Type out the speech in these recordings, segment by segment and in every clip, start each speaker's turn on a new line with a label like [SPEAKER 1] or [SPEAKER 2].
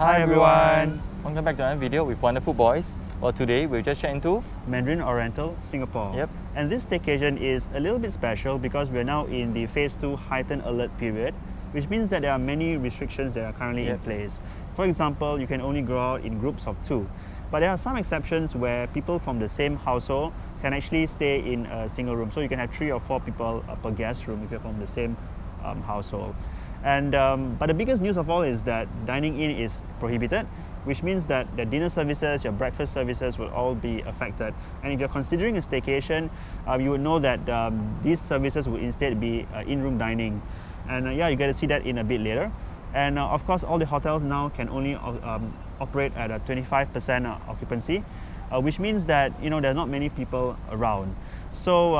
[SPEAKER 1] Hi everyone!
[SPEAKER 2] Welcome back to another video with Wonderful Boys. Well, today we've just checked into
[SPEAKER 1] Mandarin Oriental Singapore.
[SPEAKER 2] Yep.
[SPEAKER 1] And this staycation is a little bit special because we're now in the Phase 2 Heightened Alert period, which means that there are many restrictions that are currently in place. For example, you can only go out in groups of 2. But there are some exceptions where people from the same household can actually stay in a single room. So you can have 3 or 4 people per guest room if you're from the same household. And but the biggest news of all is that dining in is prohibited, which means that the dinner services, your breakfast services will all be affected. And if you're considering a staycation, you would know that these services will instead be in-room dining. And yeah, you get to see that in a bit later. And of course, all the hotels now can only operate at a 25% occupancy, which means that there are not many people around. So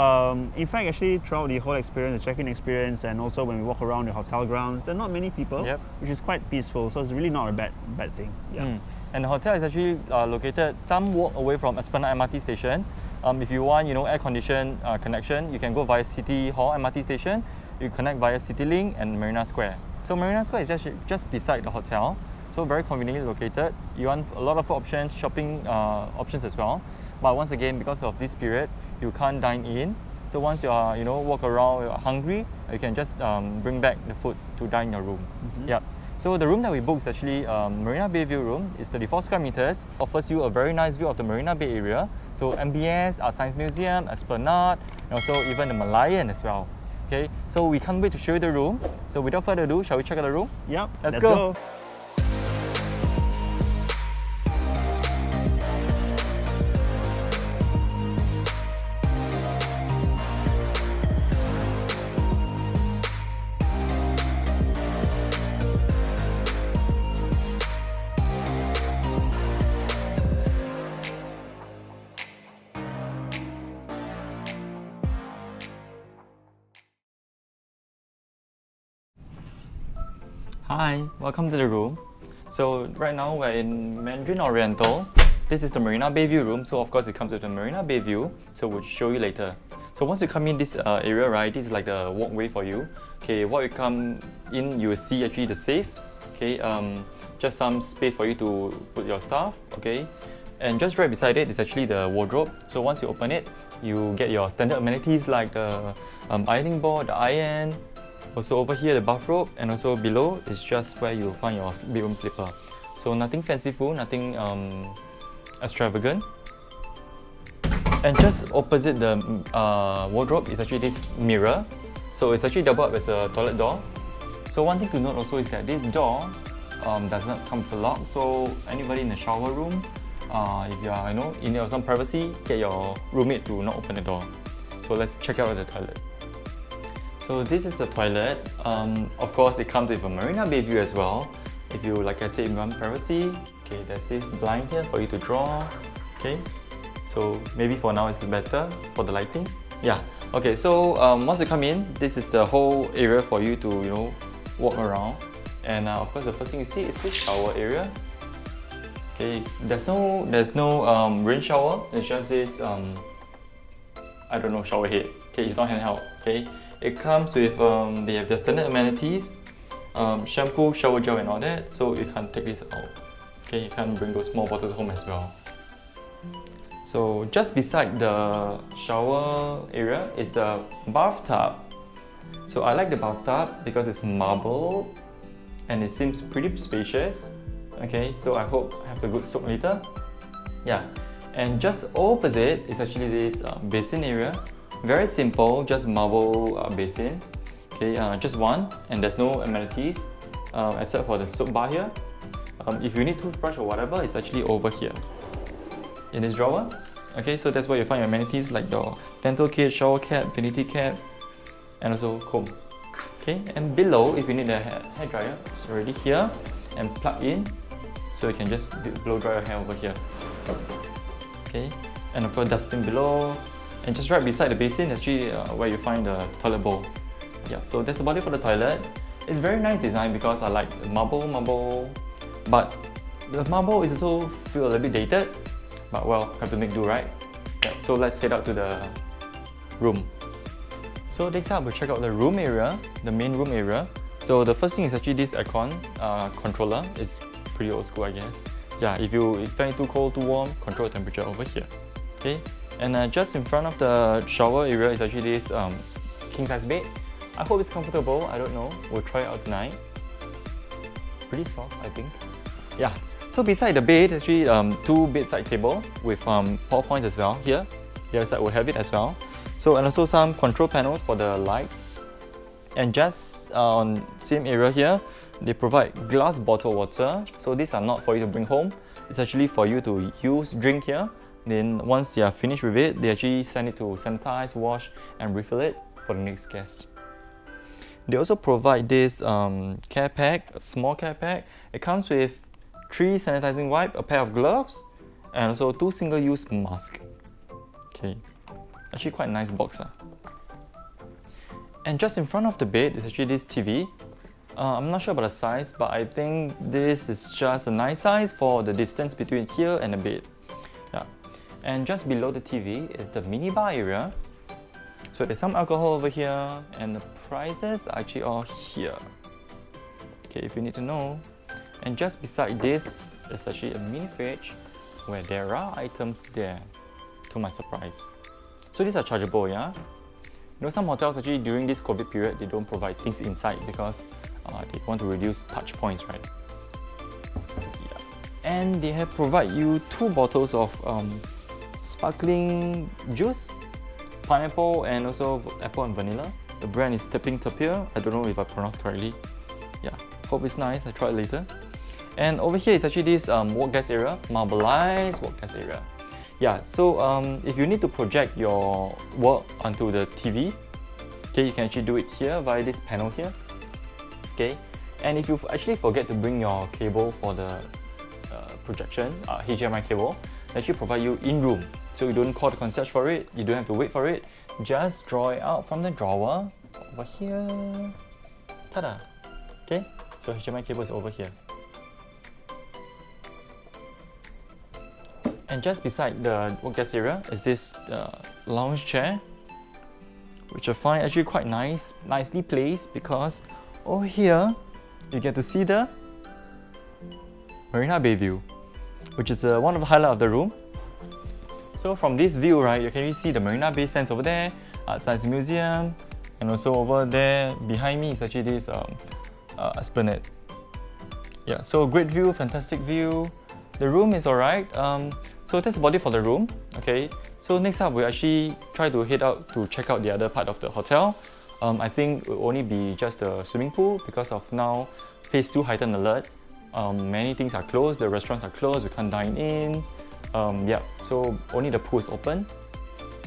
[SPEAKER 1] in fact, actually throughout the whole experience, the check-in experience, and also when we walk around the hotel grounds, there are not many people, which is quite peaceful. So it's really not a bad thing. Yeah.
[SPEAKER 2] And the hotel is actually located some walk away from Esplanade MRT station. If you want, air-conditioned connection, you can go via City Hall MRT station. You connect via CityLink and Marina Square. So Marina Square is just beside the hotel. So very conveniently located. You want a lot of options, shopping options as well. But once again, because of this period, you can't dine in. So once you are, walk around, you're hungry, you can just bring back the food to dine in your room. Yeah. So the room that we booked is actually Marina Bay View Room. It's 34 square meters. Offers you a very nice view of the Marina Bay Area. So MBS, our Science Museum, Esplanade, and also even the Malayan as well. Okay. So we can't wait to show you the room. So without further ado, shall we check out the room?
[SPEAKER 1] Yep.
[SPEAKER 2] Let's go. Hi, welcome to the room. So right now we're in Mandarin Oriental. This is the Marina Bay View Room, so of course it comes with the Marina Bay View, so we'll show you later. So once you come in this area, right, this is like the walkway for you. Okay, what you come in, you will see actually the safe. Okay, just some space for you to put your stuff. Okay, and just right beside it is actually the wardrobe. So once you open it, you get your standard amenities like the ironing board, the iron. Also over here, the bathrobe, and also below is just where you'll find your bedroom slipper. So nothing fanciful, nothing extravagant. And just opposite the wardrobe is actually this mirror. So it's actually doubled up as a toilet door. So one thing to note also is that this door does not come with a lock. So anybody in the shower room, if you are in need of some privacy, get your roommate to not open the door. So let's check out the toilet. So this is the toilet. Of course, it comes with a Marina Bay view as well. If you, like I said, want privacy, okay, there's this blind here for you to draw. Okay, so maybe for now it's better for the lighting. Yeah. Okay, so once you come in, this is the whole area for you to walk around. And of course, the first thing you see is this shower area. Okay, there's no rain shower. It's just this I don't know, shower head. Okay, it's not handheld. Okay. It comes with, they have their standard amenities, shampoo, shower gel and all that, so you can take this out. Okay, you can bring those small bottles home as well. So just beside the shower area is the bathtub. So I like the bathtub because it's marble and it seems pretty spacious. Okay, so I hope I have a good soak later. Yeah, and just opposite is actually this basin area. Very simple, just marble basin. Okay, just one, and there's no amenities except for the soap bar here. If you need toothbrush or whatever, it's actually over here in this drawer. Okay, so that's where you find your amenities like your dental kit, shower cap, vanity cap, and also comb. Okay, and below, if you need a hair dryer, it's already here and plug in, so you can just blow dry your hair over here. Okay, and of course dustbin below. And just right beside the basin is actually where you find the toilet bowl. Yeah, so that's about it for the toilet. It's very nice design because I like the marble, but the marble is also feel a little bit dated. But well, have to make do, right? Yeah, so let's head out to the room. So next up, we'll check out the room area, the main room area. So the first thing is actually this aircon controller. It's pretty old school, I guess. Yeah, if you find it too cold, too warm, control the temperature over here. Okay, and just in front of the shower area is actually this king size bed. I hope it's comfortable. I don't know. We'll try it out tonight. Pretty soft, I think. Yeah. So beside the bed, actually two bedside table with power points as well here. The other side will have it as well. So and also some control panels for the lights. And just on same area here, they provide glass bottle water. So these are not for you to bring home. It's actually for you to use, drink here. Then once they are finished with it, they actually send it to sanitize, wash, and refill it for the next guest. They also provide this care pack, a small care pack. It comes with 3 sanitizing wipes, a pair of gloves, and also 2 single-use masks. Okay, actually quite a nice box. And just in front of the bed is actually this TV. I'm not sure about the size, but I think this is just a nice size for the distance between here and the bed. Yeah. And just below the TV is the mini bar area. So there's some alcohol over here, and the prices are actually all here. Okay, if you need to know. And just beside this is actually a mini fridge where there are items there, to my surprise. So these are chargeable, yeah? You know, some hotels actually during this COVID period, they don't provide things inside because they want to reduce touch points, right? Yeah. And they have provide you 2 bottles of sparkling juice, pineapple and also apple and vanilla. The brand is Tipping Tapir. I don't know if I pronounced correctly. Yeah, hope it's nice. I try it later. And over here is actually this work desk area, marbleized work desk area. Yeah, so if you need to project your work onto the TV, okay, you can actually do it here via this panel here. Okay, and if you actually forget to bring your cable for the projection, HDMI cable, they actually provide you in room. So you don't call the concierge for it, you don't have to wait for it. Just draw it out from the drawer over here. Ta-da! Okay, so HDMI cable is over here. And just beside the work desk area is this lounge chair, which I find actually quite nicely placed because over here you get to see the Marina Bay view, which is one of the highlights of the room. So from this view, right, you can really see the Marina Bay Sands over there, Science Museum, and also over there behind me is actually this esplanade. Yeah, so great view, fantastic view. The room is alright. So that's about it for the room. Okay. So next up, we'll actually try to head out to check out the other part of the hotel. I think it will only be just the swimming pool because of now phase 2 heightened alert. Many things are closed. The restaurants are closed. We can't dine in. Yeah. So only the pool is open.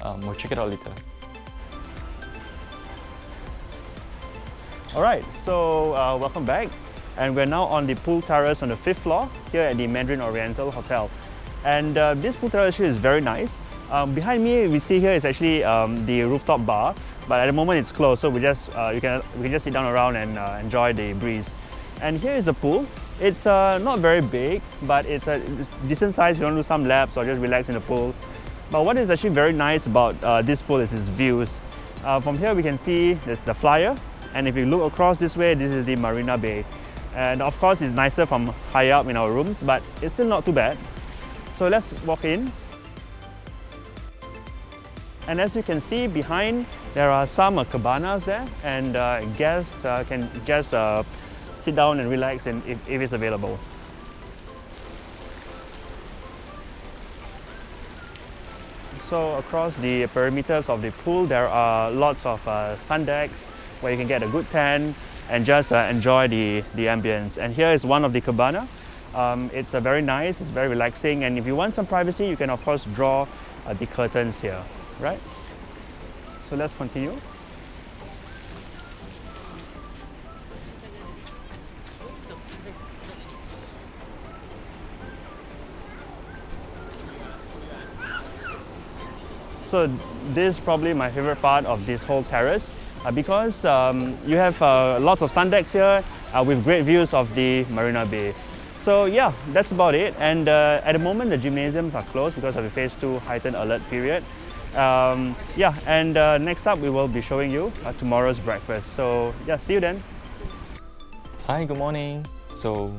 [SPEAKER 2] We'll check it out later.
[SPEAKER 1] Alright, so welcome back. And we're now on the pool terrace on the 5th floor here at the Mandarin Oriental Hotel. And this pool terrace here is very nice. Behind me, we see here is actually the rooftop bar, but at the moment it's closed, so we can just sit down around and enjoy the breeze. And here is the pool. It's not very big, but it's a decent size. You want to do some laps or just relax in the pool. But what is actually very nice about this pool is its views. From here we can see there's the flyer, and if you look across this way, this is the Marina Bay. And of course it's nicer from high up in our rooms, but it's still not too bad. So let's walk in. And as you can see behind, there are some cabanas there, and guests can just sit down and relax if it's available. So across the perimeters of the pool, there are lots of sun decks where you can get a good tan and just enjoy the ambience. And here is one of the cabana. It's very nice, it's very relaxing, and if you want some privacy, you can of course draw the curtains here, right? So let's continue. So this is probably my favorite part of this whole terrace because you have lots of sun decks here with great views of the Marina Bay. So yeah, that's about it. And at the moment, the gymnasiums are closed because of the phase 2 heightened alert period. Yeah, and next up, we will be showing you tomorrow's breakfast. So yeah, see you then.
[SPEAKER 2] Hi, good morning. So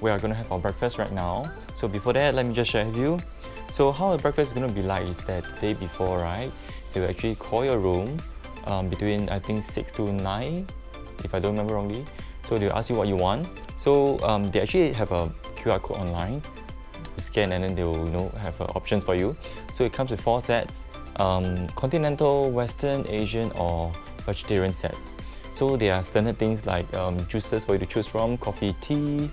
[SPEAKER 2] we are going to have our breakfast right now. So before that, let me just share with you. So how the breakfast is going to be like is that the day before, right, they will actually call your room between I think 6 to 9, if I don't remember wrongly. So they'll ask you what you want. So they actually have a QR code online to scan, and then they'll have options for you. So it comes with 4 sets: continental, Western, Asian, or vegetarian sets. So there are standard things like juices for you to choose from, coffee, tea,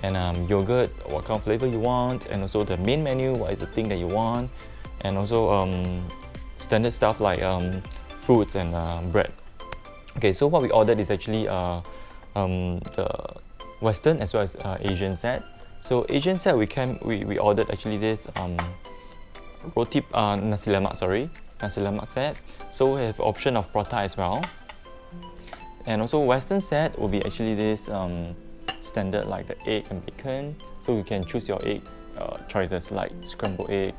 [SPEAKER 2] and yogurt, what kind of flavor you want, and also the main menu, what is the thing that you want, and also standard stuff like fruits and bread. Okay, so what we ordered is actually the Western as well as Asian set. So Asian set we ordered actually this roti nasi lemak set. So we have option of prata as well. And also Western set will be actually this standard like the egg and bacon. So you can choose your egg choices like scrambled egg,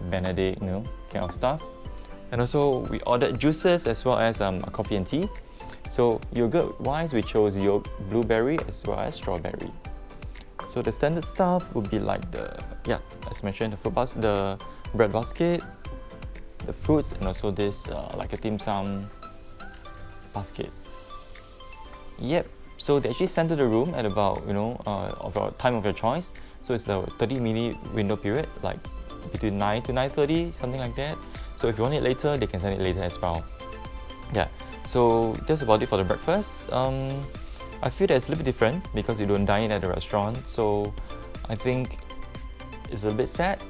[SPEAKER 2] Benedict, kind of stuff. And also we ordered juices as well as coffee and tea. So yogurt wise, we chose blueberry as well as strawberry. So the standard stuff would be like as mentioned, the bread basket, the fruits, and also this like a dim sum basket. Yep. So they actually sent to the room at about of your time of your choice. So it's the 30-minute window period, like between 9 to 9:30, something like that. So if you want it later, they can send it later as well. Yeah. So that's about it for the breakfast. I feel that it's a little bit different because you don't dine at the restaurant. So I think it's a bit sad.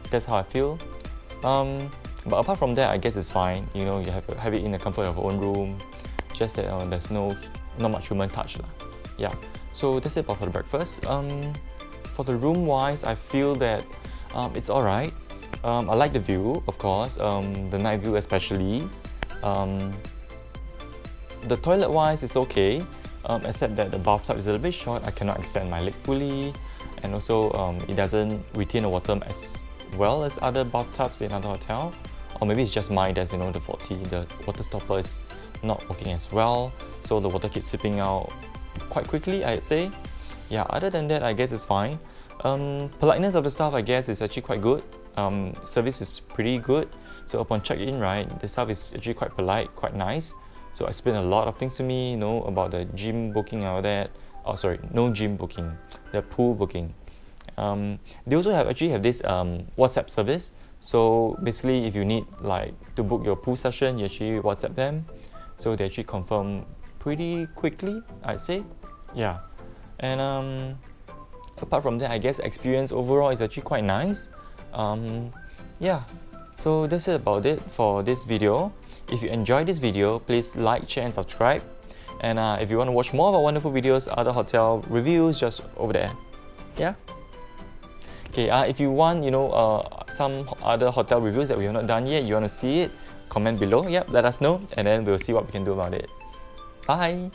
[SPEAKER 2] That's how I feel. But apart from that, I guess it's fine. You have it in the comfort of your own room. Just that there's not much human touch lah. Yeah. So that's it for the breakfast. For the room wise, I feel that it's alright. I like the view, of course. The night view especially. The toilet wise, it's okay. Except that the bathtub is a little bit short. I cannot extend my leg fully, and also it doesn't retain the water as well as other bathtubs in other hotel. Or maybe it's just mine that's the faulty. The water stopper is not working as well, so the water keeps sipping out quite quickly, I'd say. Yeah, other than that, I guess it's fine. Politeness of the staff, I guess, is actually quite good. Service is pretty good. So upon check-in, right, the staff is actually quite polite, quite nice. So explained a lot of things to me, about the gym booking and all that. Oh, sorry, no gym booking, the pool booking. They also actually have this WhatsApp service. So basically, if you need to book your pool session, you actually WhatsApp them. So they actually confirm pretty quickly, I'd say. Yeah. And apart from that, I guess experience overall is actually quite nice. Yeah. So that's it about it for this video. If you enjoyed this video, please like, share and subscribe. And if you want to watch more of our wonderful videos, other hotel reviews, just over there. Yeah? Okay, if you want, some other hotel reviews that we have not done yet, you want to see it, comment below. Yep, let us know, and then we'll see what we can do about it. Bye!